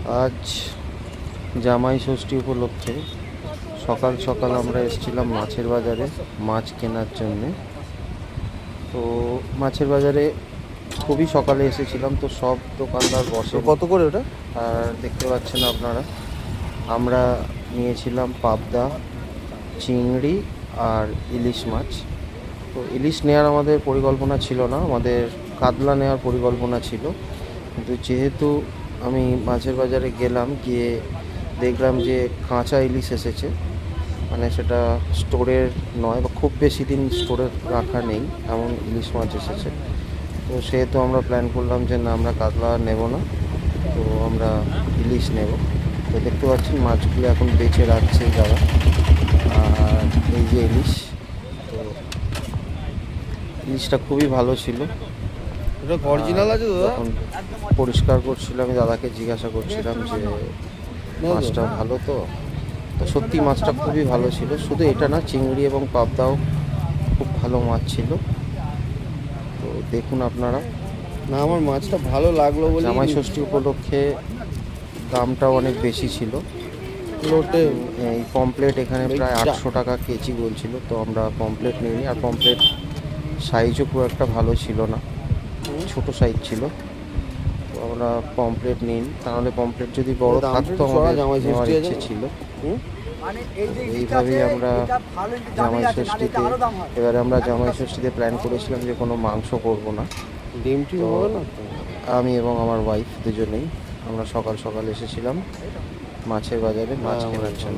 আজ জামাই ষষ্ঠী উপলক্ষে সকাল সকাল আমরা এসেছিলাম মাছের বাজারে মাছ কেনার জন্যে। তো মাছের বাজারে খুবই সকালে এসেছিলাম, তো সব দোকানদার বসে। কত করে ওটা? আর দেখতে পাচ্ছেন আপনারা, আমরা নিয়েছিলাম পাবদা, চিংড়ি আর ইলিশ মাছ। তো ইলিশ নেওয়ার আমাদের পরিকল্পনা ছিল না, আমাদের কাতলা নেওয়ার পরিকল্পনা ছিল। কিন্তু যেহেতু আমি মাছের বাজারে গেলাম, গিয়ে দেখলাম যে কাঁচা ইলিশ এসেছে, মানে সেটা স্টোরের নয় বা খুব বেশি দিন স্টোরে রাখা নেই এমন ইলিশ মাছ এসেছে। তো সেহেতু আমরা প্ল্যান করলাম যে না, আমরা কাতলা নেব না, তো আমরা ইলিশ নেব। তো দেখতে পাচ্ছেন মাছগুলো এখন বেছে রাখছে যারা। আর এই যে ইলিশ, তো ইলিশটা খুবই ভালো ছিল। এটা অরিজিনাল আছে দাদা? যখন পরিষ্কার করছিলাম আমি দাদাকে জিজ্ঞাসা করছিলাম যে মাছটা ভালো তো। তো সত্যি মাছটা খুবই ভালো ছিল, শুধু এটা না, চিংড়ি এবং পাবদাও খুব ভালো মাছ ছিল। তো দেখুন আপনারা, না, আমার মাছটা ভালো লাগলো বলে জামাই ষষ্ঠী উপলক্ষে দামটাও অনেক বেশি ছিল। লোটে এই পমপ্লেট এখানে প্রায় 800 টাকা কেজি বলছিল, তো আমরা পমপ্লেট নিইনি। আর পমপ্লেট সাইজও খুব একটা ভালো ছিল না, ছোট সাইজ ছিল। তো আমরা পমপ্লেট নিইনি, তাহলে পমপ্লেট যদি বড় থাকতো আমাদের নেওয়ার ইচ্ছে ছিল। এইভাবেই আমরা জামাই ষষ্ঠীতে, এবারে আমরা জামাই ষষ্ঠীতে প্ল্যান করেছিলাম যে কোনো মাংস করব না। ডিমটি তো হবে না। আমি এবং আমার ওয়াইফ দুজনেই আমরা সকাল সকাল এসেছিলাম মাছের বাজারে মাছ কেনার জন্য।